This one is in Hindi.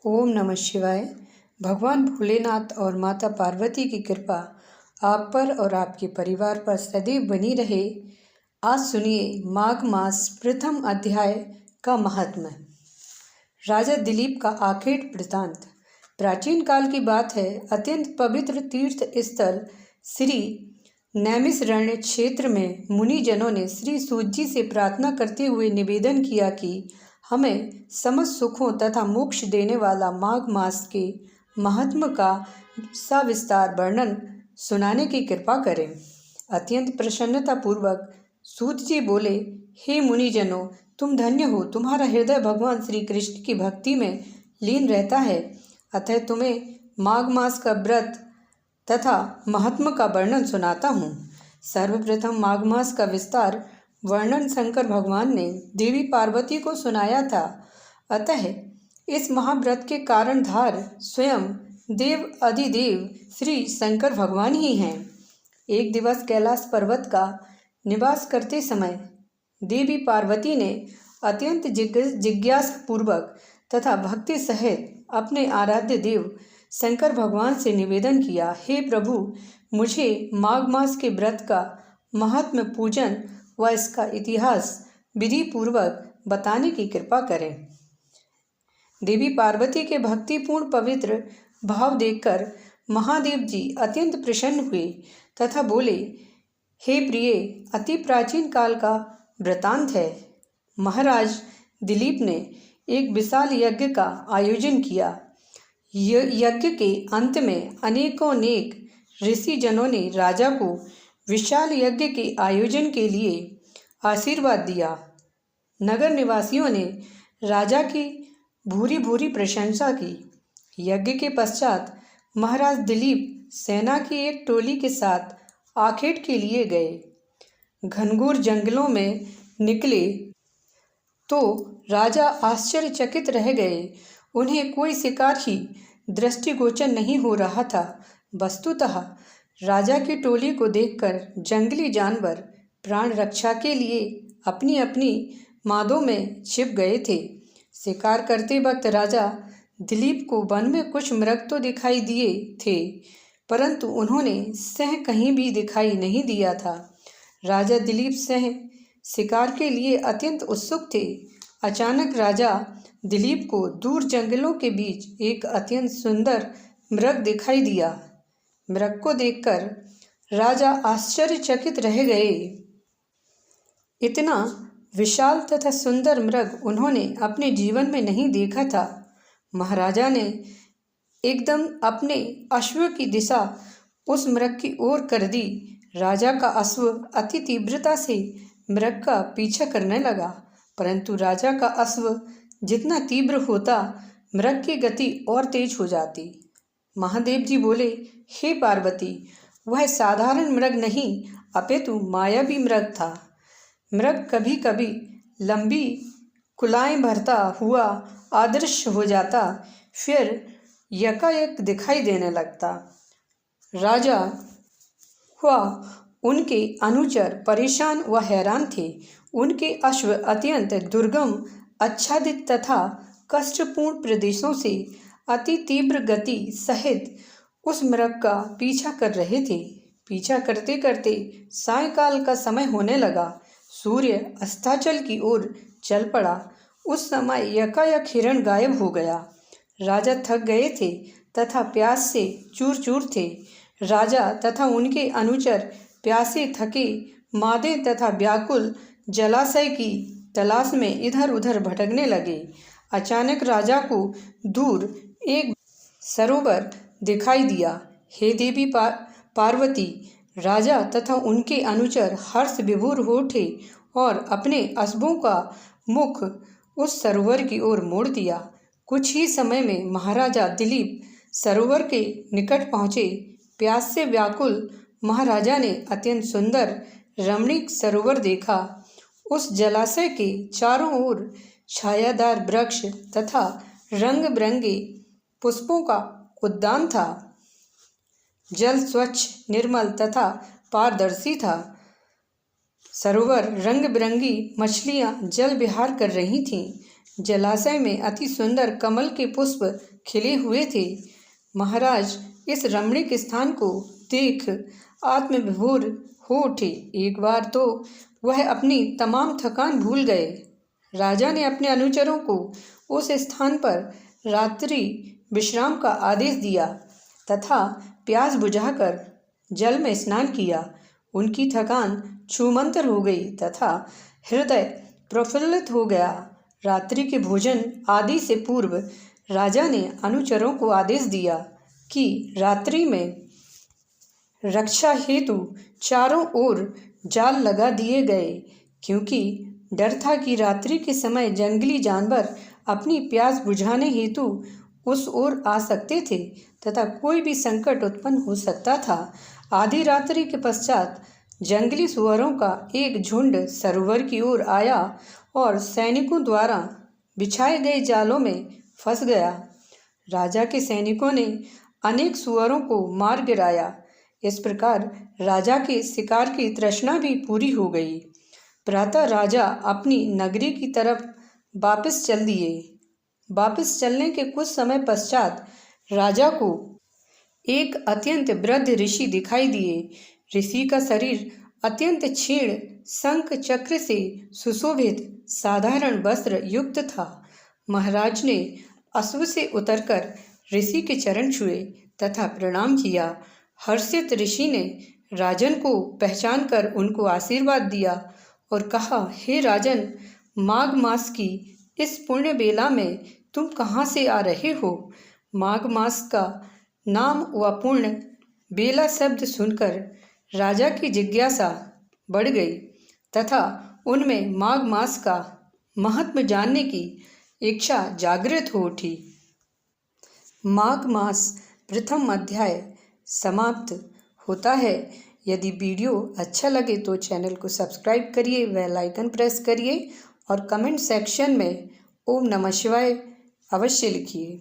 ओम नमः शिवाय। भगवान भोलेनाथ और माता पार्वती की कृपा आप पर और आपके परिवार पर सदैव बनी रहे। आज सुनिए माघ मास प्रथम अध्याय का महात्म्य। राजा दिलीप का आखेट वृतांत। प्राचीन काल की बात है। अत्यंत पवित्र तीर्थ स्थल श्री नैमिषारण्य क्षेत्र में मुनि जनों ने श्री सूत जी से प्रार्थना करते हुए निवेदन किया कि हमें समस्त सुखों तथा मोक्ष देने वाला माघ मास के महात्म्य का सविस्तार वर्णन सुनाने की कृपा करें। अत्यंत प्रसन्नतापूर्वक सूत जी बोले, हे मुनिजनों, तुम धन्य हो। तुम्हारा हृदय भगवान श्री कृष्ण की भक्ति में लीन रहता है, अतः तुम्हें माघ मास का व्रत तथा महात्म्य का वर्णन सुनाता हूँ। सर्वप्रथम माघ मास का विस्तार वर्णन शंकर भगवान ने देवी पार्वती को सुनाया था, अतः इस महाव्रत के कारणधार स्वयं देव अधिदेव श्री शंकर भगवान ही हैं। एक दिवस कैलाश पर्वत का निवास करते समय देवी पार्वती ने अत्यंत जिज्ञासापूर्वक तथा भक्ति सहित अपने आराध्य देव शंकर भगवान से निवेदन किया, हे प्रभु, मुझे माघ मास के व्रत का महात्म्य, पूजन व इसका इतिहास विधि पूर्वक बताने की कृपा करें। देवी पार्वती के भक्तिपूर्ण पवित्र भाव देखकर महादेव जी अत्यंत प्रसन्न हुए तथा बोले, हे प्रिय, अति प्राचीन काल का वृतांत है। महाराज दिलीप ने एक विशाल यज्ञ का आयोजन किया। यज्ञ के अंत में अनेक ऋषि जनों ने राजा को विशाल यज्ञ के आयोजन के लिए आशीर्वाद दिया। नगर निवासियों ने राजा की भूरी भूरी प्रशंसा की। यज्ञ के पश्चात महाराज दिलीप सेना की एक टोली के साथ आखेट के लिए गए। घनघोर जंगलों में निकले तो राजा आश्चर्यचकित रह गए। उन्हें कोई शिकार ही दृष्टिगोचर नहीं हो रहा था। वस्तुतः राजा की टोली को देखकर जंगली जानवर प्राण रक्षा के लिए अपनी अपनी मादों में छिप गए थे। शिकार करते वक्त राजा दिलीप को वन में कुछ मृग तो दिखाई दिए थे, परंतु उन्होंने सिंह कहीं भी दिखाई नहीं दिया था। राजा दिलीप सिंह शिकार के लिए अत्यंत उत्सुक थे। अचानक राजा दिलीप को दूर जंगलों के बीच एक अत्यंत सुंदर मृग दिखाई दिया। मृग को देखकर राजा आश्चर्यचकित रह गए। इतना विशाल तथा सुंदर मृग उन्होंने अपने जीवन में नहीं देखा था। महाराजा ने एकदम अपने अश्व की दिशा उस मृग की ओर कर दी। राजा का अश्व अति तीव्रता से मृग का पीछा करने लगा, परंतु राजा का अश्व जितना तीव्र होता, मृग की गति और तेज हो जाती। महादेव जी बोले, हे पार्वती, वह साधारण मृग नहीं अपितु मायावी मृग था। मृग कभी कभी लंबी कुलाएं भरता हुआ अदृश्य हो जाता, फिर यकायक दिखाई देने लगता। राजा व उनके अनुचर परेशान व हैरान थे। उनके अश्व अत्यंत दुर्गम, आच्छादित तथा कष्टपूर्ण प्रदेशों से अति तीव्र गति सहित उस मृग का पीछा कर रहे थे। पीछा करते करते सायंकाल का समय होने लगा। सूर्य अस्ताचल की ओर चल पड़ा। उस समय यकायक हिरण गायब हो गया। राजा थक गए थे तथा प्यास से चूर चूर थे। राजा तथा उनके अनुचर प्यासे, थके, मादे तथा व्याकुल जलाशय की तलाश में इधर उधर भटकने लगे। अचानक राजा को दूर एक सरोवर दिखाई दिया। हे देवी पार्वती, राजा तथा उनके अनुचर हर्ष विभोर हो उठे और अपने अश्वों का मुख उस सरोवर की ओर मोड़ दिया। कुछ ही समय में महाराजा दिलीप सरोवर के निकट पहुँचे। प्यास से व्याकुल महाराजा ने अत्यंत सुंदर रमणीक सरोवर देखा। उस जलाशय के चारों ओर छायादार वृक्ष तथा रंग बिरंगे पुष्पों का उद्यान था। जल स्वच्छ, निर्मल तथा पारदर्शी था। सरोवर रंग बिरंगी मछलियां जल विहार कर रही थीं। जलाशय में अति सुंदर कमल के पुष्प खिले हुए थे। महाराज इस रमणीक स्थान को देख आत्मविभोर हो उठे। एक बार तो वह अपनी तमाम थकान भूल गए। राजा ने अपने अनुचरों को उस स्थान पर रात्रि विश्राम का आदेश दिया तथा प्यास बुझाकर जल में स्नान किया। उनकी थकान छूमंतर हो गई तथा हृदय प्रफुल्लित हो गया। रात्रि के भोजन आदि से पूर्व राजा ने अनुचरों को आदेश दिया कि रात्रि में रक्षा हेतु चारों ओर जाल लगा दिए गए, क्योंकि डर था कि रात्रि के समय जंगली जानवर अपनी प्यास बुझाने हेतु उस ओर आ सकते थे तथा कोई भी संकट उत्पन्न हो सकता था। आधी रात्रि के पश्चात जंगली सुअरों का एक झुंड सरोवर की ओर आया और सैनिकों द्वारा बिछाए गए जालों में फंस गया। राजा के सैनिकों ने अनेक सुअरों को मार गिराया। इस प्रकार राजा के शिकार की तृष्णा भी पूरी हो गई। प्रातः राजा अपनी नगरी की तरफ वापस चल दिए। वापस चलने के कुछ समय पश्चात राजा को एक अत्यंत वृद्ध ऋषि दिखाई दिए। ऋषि का शरीर अत्यंत क्षीण शंख चक्र से सुशोभित साधारण वस्त्र युक्त था। महाराज ने अश्व से उतरकर ऋषि के चरण छुए तथा प्रणाम किया। हर्षित ऋषि ने राजन को पहचान कर उनको आशीर्वाद दिया और कहा, हे राजन, माघ मास की इस पुण्य बेला में तुम कहाँ से आ रहे हो? माघ मास का नाम व पुण्य बेला शब्द सुनकर राजा की जिज्ञासा बढ़ गई तथा उनमें माघ मास का महत्व जानने की इच्छा जागृत हो उठी। माघ मास प्रथम अध्याय समाप्त होता है। यदि वीडियो अच्छा लगे तो चैनल को सब्सक्राइब करिए, बेल आइकन प्रेस करिए और कमेंट सेक्शन में ओम नमः शिवाय अवश्य लिखिए।